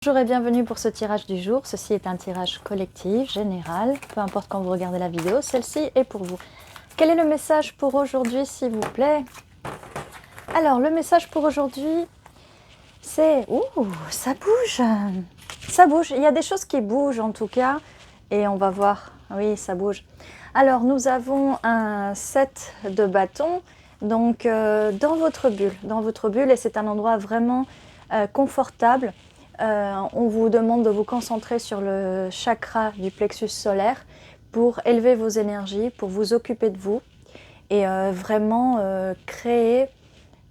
Bonjour et bienvenue pour ce tirage du jour. Ceci est un tirage collectif, général, peu importe quand vous regardez la vidéo, celle-ci est pour vous. Quel est le message pour aujourd'hui, s'il vous plaît? Alors, le message pour aujourd'hui, c'est... Ouh, ça bouge! Ça bouge, il y a des choses qui bougent en tout cas, et on va voir. Oui, ça bouge. Alors, nous avons un 7 de bâton, donc dans votre bulle, et c'est un endroit vraiment confortable. On vous demande de vous concentrer sur le chakra du plexus solaire pour élever vos énergies, pour vous occuper de vous et vraiment créer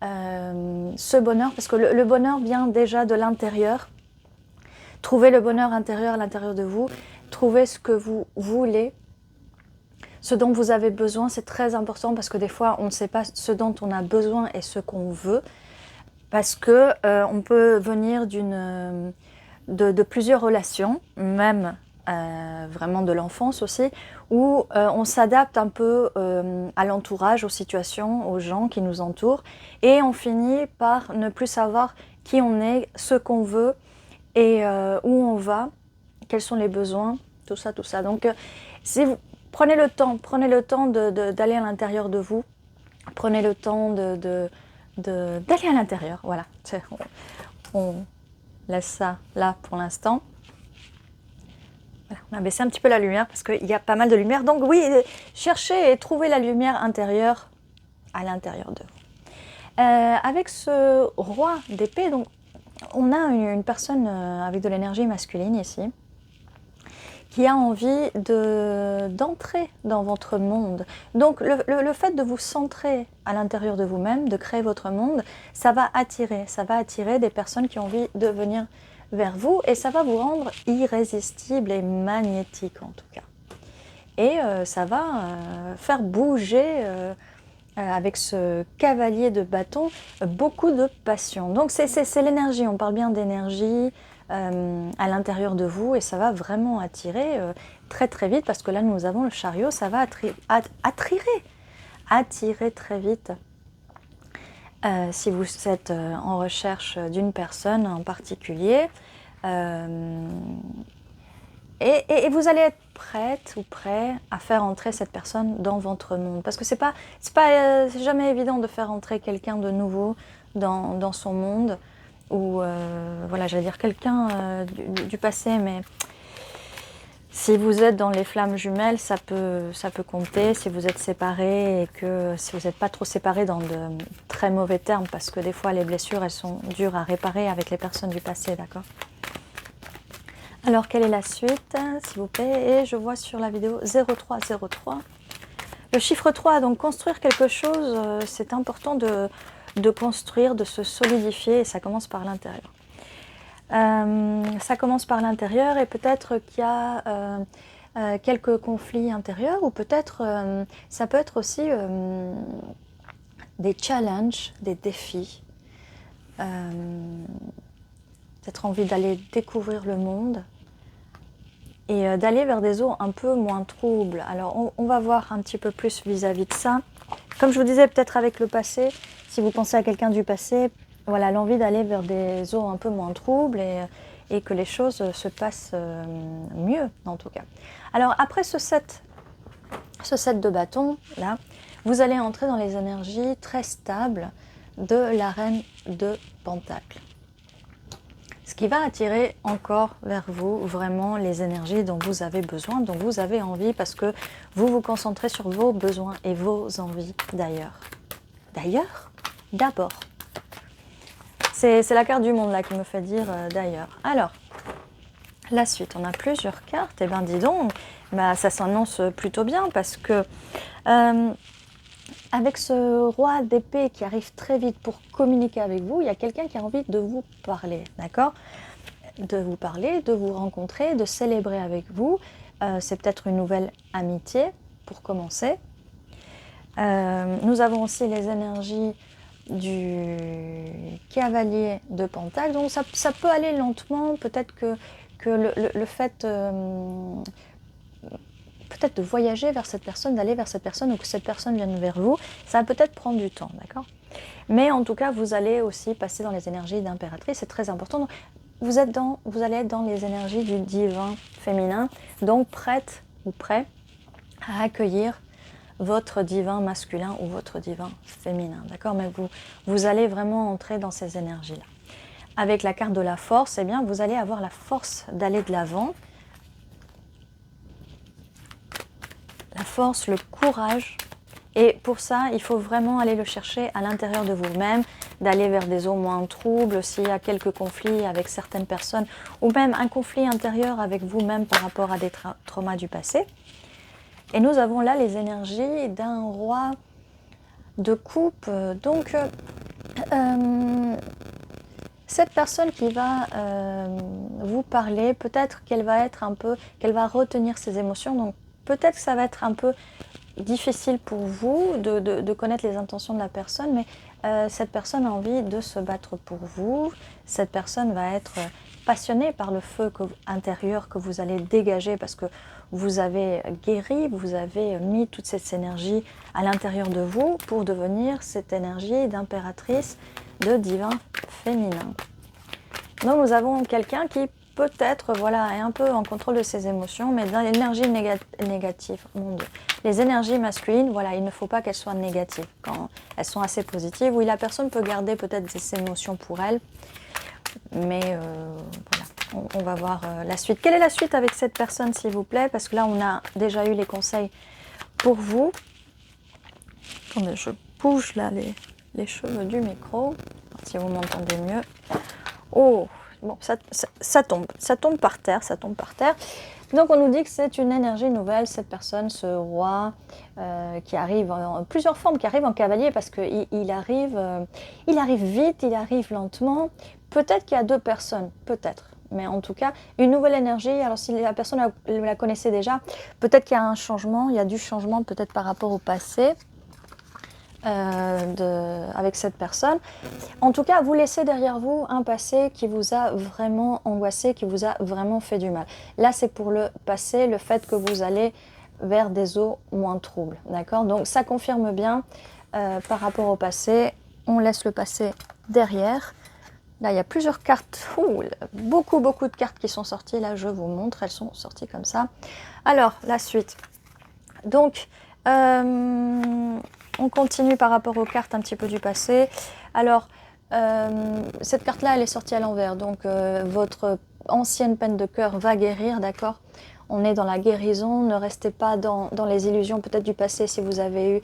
ce bonheur, parce que le bonheur vient déjà de l'intérieur. Trouvez le bonheur intérieur à l'intérieur de vous, trouvez ce que vous voulez, ce dont vous avez besoin, c'est très important parce que des fois on ne sait pas ce dont on a besoin et ce qu'on veut. Parce que on peut venir de plusieurs relations, même vraiment de l'enfance aussi, où on s'adapte un peu à l'entourage, aux situations, aux gens qui nous entourent, et on finit par ne plus savoir qui on est, ce qu'on veut, et où on va, quels sont les besoins, tout ça, tout ça. Donc si vous prenez le temps d'aller à l'intérieur de vous, prenez le temps d'aller à l'intérieur, voilà. On laisse ça là pour l'instant. Voilà, on a baissé un petit peu la lumière parce qu'il y a pas mal de lumière. Donc oui, cherchez et trouvez la lumière intérieure à l'intérieur de vous. Avec ce roi d'épée, donc on a une personne avec de l'énergie masculine ici, qui a envie d'entrer dans votre monde. Donc le fait de vous centrer à l'intérieur de vous-même, de créer votre monde, ça va attirer des personnes qui ont envie de venir vers vous et ça va vous rendre irrésistible et magnétique en tout cas. Et ça va faire bouger avec ce cavalier de bâton beaucoup de passion. Donc c'est l'énergie, on parle bien d'énergie à l'intérieur de vous et ça va vraiment attirer très très vite parce que là nous avons le chariot, ça va attirer très vite. Si vous êtes en recherche d'une personne en particulier et vous allez être prête ou prêt à faire entrer cette personne dans votre monde parce que c'est jamais évident de faire entrer quelqu'un de nouveau dans son monde ou voilà, j'allais dire quelqu'un du passé, mais si vous êtes dans les flammes jumelles, ça peut compter. Si vous êtes séparés et que si vous n'êtes pas trop séparés dans de très mauvais termes, parce que des fois les blessures elles sont dures à réparer avec les personnes du passé, d'accord? Alors quelle est la suite, s'il vous plaît? Et je vois sur la vidéo 0303. Le chiffre 3, donc construire quelque chose, c'est important de construire, de se solidifier et ça commence par l'intérieur. Ça commence par l'intérieur et peut-être qu'il y a quelques conflits intérieurs ou peut-être ça peut être aussi des challenges, des défis. Peut-être envie d'aller découvrir le monde et d'aller vers des eaux un peu moins troubles. Alors on va voir un petit peu plus vis-à-vis de ça. Comme je vous disais, peut-être avec le passé, si vous pensez à quelqu'un du passé, voilà, l'envie d'aller vers des eaux un peu moins troubles et que les choses se passent mieux, en tout cas. Alors, après ce set de bâtons, là, vous allez entrer dans les énergies très stables de la reine de Pentacles. Ce qui va attirer encore vers vous vraiment les énergies dont vous avez besoin, dont vous avez envie, parce que vous vous concentrez sur vos besoins et vos envies d'ailleurs. D'abord. C'est la carte du monde là qui me fait dire d'ailleurs. Alors, la suite, on a plusieurs cartes. Et bien dis donc, bah, ça s'annonce plutôt bien parce que avec ce roi d'épée qui arrive très vite pour communiquer avec vous, il y a quelqu'un qui a envie de vous parler, d'accord? De vous parler, de vous rencontrer, de célébrer avec vous. C'est peut-être une nouvelle amitié pour commencer. Nous avons aussi les énergies du cavalier de Pentacles, donc ça peut aller lentement, peut-être que le fait peut-être de voyager vers cette personne, d'aller vers cette personne ou que cette personne vienne vers vous, ça va peut-être prendre du temps, d'accord? Mais en tout cas, vous allez aussi passer dans les énergies d'impératrice, c'est très important. Donc, vous allez être dans les énergies du divin féminin, donc prête ou prêt à accueillir votre divin masculin ou votre divin féminin, d'accord? Mais vous allez vraiment entrer dans ces énergies-là. Avec la carte de la force, eh bien, vous allez avoir la force d'aller de l'avant, la force, le courage. Et pour ça, il faut vraiment aller le chercher à l'intérieur de vous-même, d'aller vers des eaux moins troubles, s'il y a quelques conflits avec certaines personnes, ou même un conflit intérieur avec vous-même par rapport à des traumas du passé. Et nous avons là les énergies d'un roi de coupe. Donc, cette personne qui va vous parler, peut-être qu'elle va être qu'elle va retenir ses émotions. Donc, peut-être que ça va être un peu difficile pour vous de connaître les intentions de la personne, mais cette personne a envie de se battre pour vous. Cette personne va être passionnée par le feu intérieur que vous allez dégager parce que vous avez guéri, vous avez mis toute cette énergie à l'intérieur de vous pour devenir cette énergie d'impératrice, de divin féminin. Donc nous avons quelqu'un qui peut-être voilà, est un peu en contrôle de ses émotions, mais dans l'énergie négative, mon Dieu. Les énergies masculines, voilà, il ne faut pas qu'elles soient négatives. Quand elles sont assez positives, oui, la personne peut garder peut-être ses émotions pour elle, mais voilà, on va voir la suite. Quelle est la suite avec cette personne, s'il vous plaît? Parce que là, on a déjà eu les conseils pour vous. Attendez, je bouge là les cheveux du micro, si vous m'entendez mieux. Oh, bon, ça tombe par terre, ça tombe par terre. Donc on nous dit que c'est une énergie nouvelle, cette personne, ce roi qui arrive en plusieurs formes, qui arrive en cavalier parce qu'il arrive, il arrive vite, il arrive lentement. Peut-être qu'il y a deux personnes, peut-être. Mais en tout cas, une nouvelle énergie. Alors si la personne la connaissait déjà, peut-être qu'il y a un changement, il y a du changement peut-être par rapport au passé. Avec cette personne. En tout cas, vous laissez derrière vous un passé qui vous a vraiment angoissé, qui vous a vraiment fait du mal. Là, c'est pour le passé, le fait que vous allez vers des eaux moins troubles. D'accord? Donc, ça confirme bien par rapport au passé. On laisse le passé derrière. Là, il y a plusieurs cartes. Ouh, beaucoup de cartes qui sont sorties. Là, je vous montre. Elles sont sorties comme ça. Alors, la suite. Donc, on continue par rapport aux cartes un petit peu du passé. Alors, cette carte-là, elle est sortie à l'envers. Donc, votre ancienne peine de cœur va guérir, d'accord? On est dans la guérison. Ne restez pas dans les illusions peut-être du passé si vous avez eu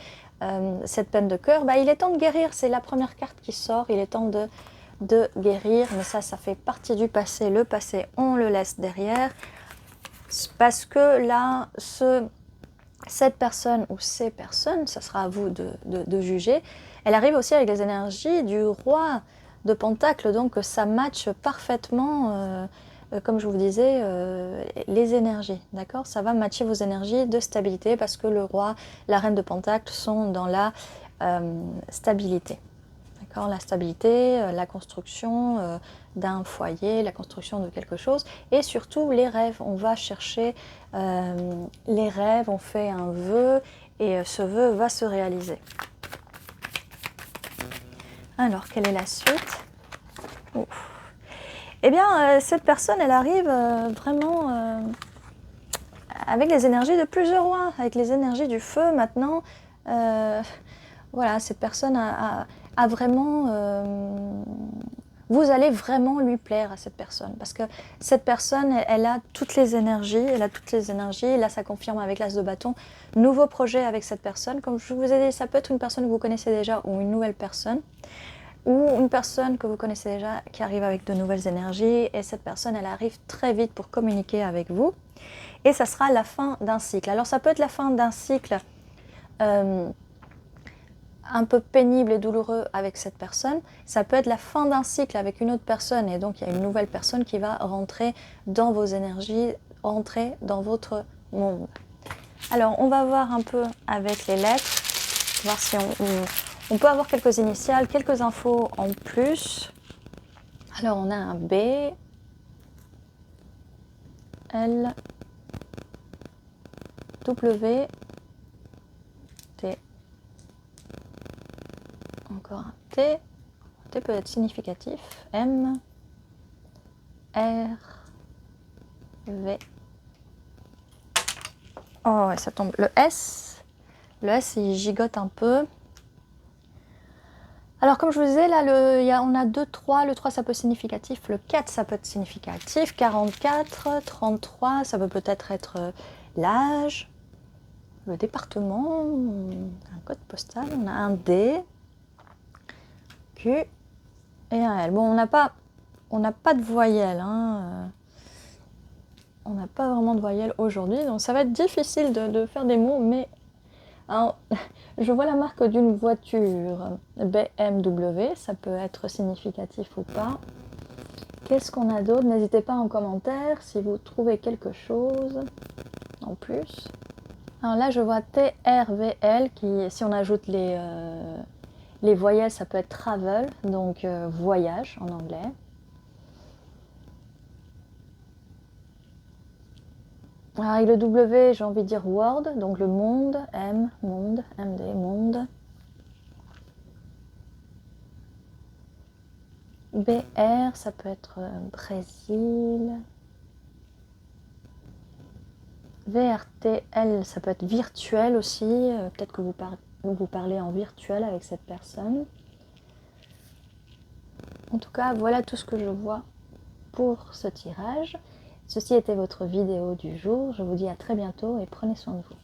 cette peine de cœur. Bah, il est temps de guérir. C'est la première carte qui sort. Il est temps de guérir. Mais ça fait partie du passé. Le passé, on le laisse derrière. Parce que là, cette personne ou ces personnes, ça sera à vous de juger, elle arrive aussi avec les énergies du roi de Pentacle, donc ça matche parfaitement, comme je vous disais, les énergies, d'accord? Ça va matcher vos énergies de stabilité parce que le roi, la reine de Pentacle sont dans la stabilité. La stabilité, la construction d'un foyer, la construction de quelque chose et surtout les rêves. On va chercher les rêves, on fait un vœu et ce vœu va se réaliser. Alors, quelle est la suite? Eh bien, cette personne, elle arrive vraiment avec les énergies de plusieurs rois, avec les énergies du feu maintenant. Voilà, cette personne a vraiment... vous allez vraiment lui plaire à cette personne parce que cette personne, elle a toutes les énergies, là ça confirme avec l'as de bâton, nouveau projet avec cette personne, comme je vous ai dit, ça peut être une personne que vous connaissez déjà ou une nouvelle personne, ou une personne que vous connaissez déjà qui arrive avec de nouvelles énergies et cette personne, elle arrive très vite pour communiquer avec vous et ça sera la fin d'un cycle. Alors ça peut être la fin d'un cycle un peu pénible et douloureux avec cette personne, ça peut être la fin d'un cycle avec une autre personne et donc il y a une nouvelle personne qui va rentrer dans vos énergies, rentrer dans votre monde. Alors on va voir un peu avec les lettres, voir si on peut avoir quelques initiales, quelques infos en plus. Alors on a un B, L, W, T. Encore un T. T peut être significatif. M, R, V. Oh, ouais, ça tombe. Le S, il gigote un peu. Alors, comme je vous disais, là, on a 2, 3. Le 3, ça peut être significatif. Le 4, ça peut être significatif. 44, 33, ça peut peut-être être l'âge, le département, un code postal. On a un D, Q et un L. Bon, on n'a pas de voyelle. Hein. On n'a pas vraiment de voyelle aujourd'hui. Donc, ça va être difficile de faire des mots, mais... Alors, je vois la marque d'une voiture BMW, ça peut être significatif ou pas. Qu'est-ce qu'on a d'autre? N'hésitez pas en commentaire si vous trouvez quelque chose en plus. Alors là, je vois TRVL qui, si on ajoute les voyelles, ça peut être travel, donc voyage en anglais. Alors avec le W, j'ai envie de dire world, donc le monde, M, monde, MD, monde. BR, ça peut être Brésil. VRTL, ça peut être virtuel aussi. Peut-être que vous parlez en virtuel avec cette personne. En tout cas, voilà tout ce que je vois pour ce tirage. Ceci était votre vidéo du jour. Je vous dis à très bientôt et prenez soin de vous.